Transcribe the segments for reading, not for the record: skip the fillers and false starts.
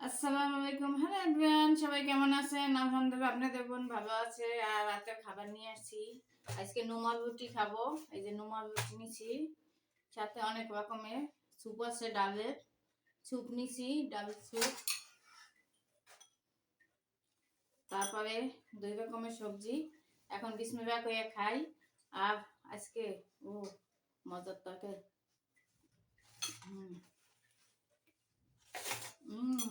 আসসালামু আলাইকুম। Hello everyone, সবাই কেমন আছেন? আলহামদুলিল্লাহ আপনাদের বোন ভালো আছে। আর রাতের খাবার নিয়ে আসছি। আজকে নোমাল রুটি খাবো। এই যে নোমাল রুটি নিছি, সাথে অনেক রকমের স্যুপ আছে, ডালের স্যুপ নিছি, ডাল স্যুপ, তারপরে 2 রকমের সবজি। এখন বিসমিল্লাহ করে খাই। আর আজকে ও মজার তরকারি। হুম হুম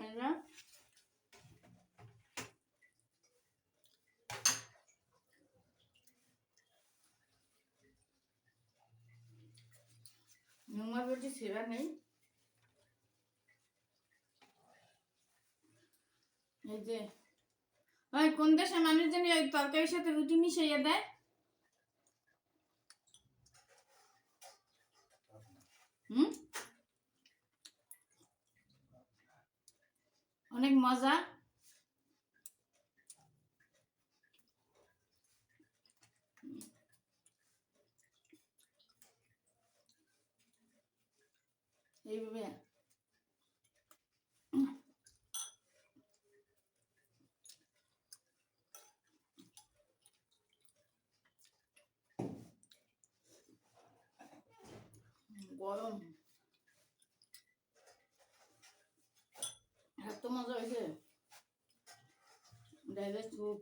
এটা নোমাল রুটি ছেঁড়া নেই। এই যে ওই কোন দেশের মানুষ জানি ওই তরকারির সাথে রুটি মিশিয়ে দেয়। হুম, অনেক মজা। এইভাবে গরম এত মজা হয়েছে। Direct soup.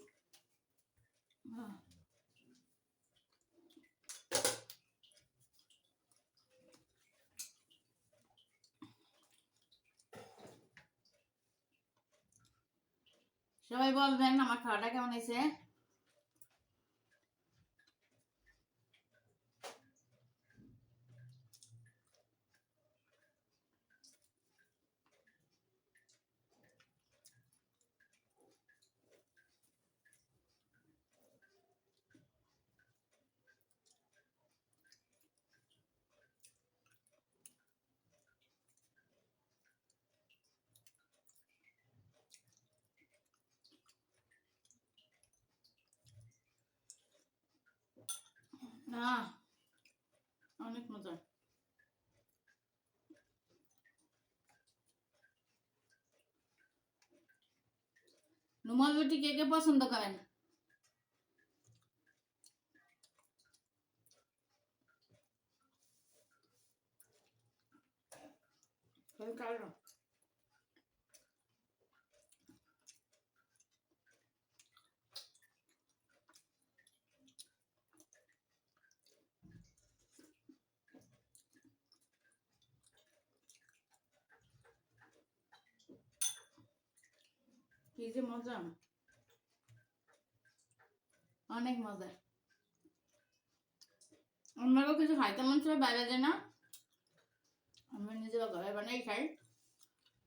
সবাই বলবেন আমার খাওয়াটা কেমন হয়েছে। না, অনেক মজা। রুমাল রুটি কে কে পছন্দ করেন? কি যে মজা, অনেক মজা। আমারও কিছু খাইতে মন চায়, বাইরে যায় না। আমি নিজেরা ঘরে বানাই খাই।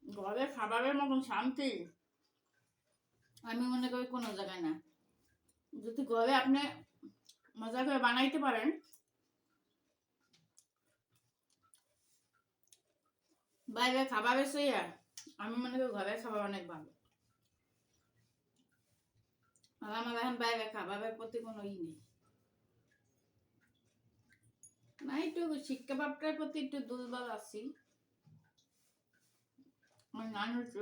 ঘরে খাবারের মতন শান্তি আমি মনে করি কোনো জায়গায় না। যদি ঘরে আপনি মজা করে বানাইতে পারেন, বাইরে খাবারের চেয়ে আমি মনে করি ঘরের খাবার অনেক ভালো। আর আমার এখন বাইরে খাবারের প্রতি কোনো ই নেই। না, একটু শিক্ষা ভাবটার প্রতি একটু দুর্বল আছি। আমার নান হচ্ছে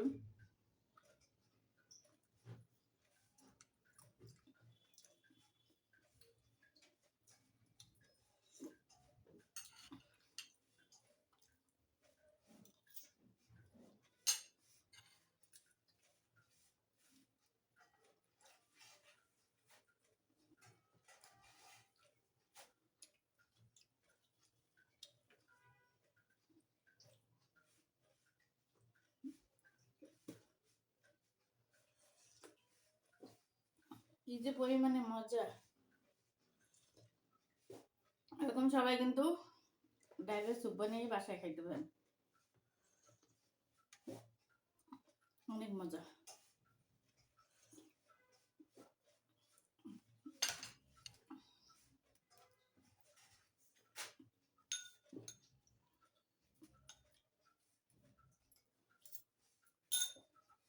কি যে পরিমাণে মজা। এরকম সবাই কিন্তু ডাইরেক্ট স্যুপ বানিয়ে বাসায় খাইতে পারেন, অনেক মজা।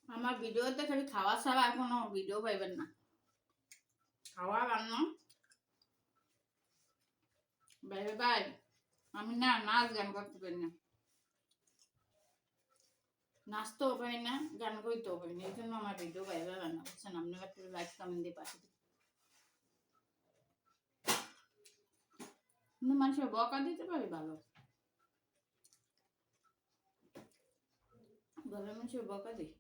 আমার ভিডিওতে খালি খাওয়া ছাড়া এখনো ভিডিও পাইবেন না। খাওয়া রান্না বাইরে বাই আমি না নাচ গান করতে পারি না, নাচতেও পারি না, গান করতেও পারি না, এই জন্য আমার ভিডিও ভাইরাল হয় না, বুঝছেন? আপনারা একটু লাইক কমেন্ট দিয়ে পাশে দিন। কিন্তু মানুষের বকা দিতে পারি ভালো, ভালো মানুষের বকা দিই,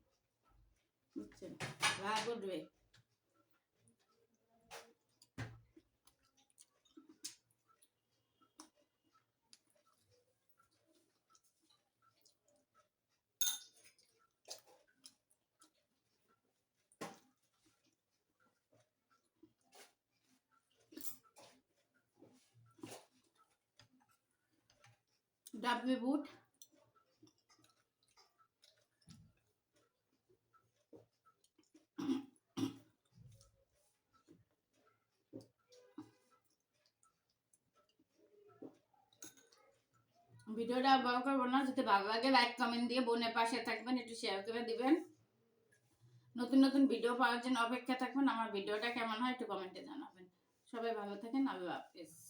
বুঝছেন? রাগ উঠবে। ডাব্লিউ বুট ভিডিওটা বড় করবো না, যদি ভালো লাগে লাইক কমেন্ট দিয়ে বোনের পাশে থাকবেন, একটু শেয়ার করে দিবেন। নতুন নতুন ভিডিও পাওয়ার জন্য অপেক্ষা থাকবেন। আমার ভিডিওটা কেমন হয় একটু কমেন্টে জানাবেন। সবাই ভালো থাকেন, আল্লাহ হাফেজ।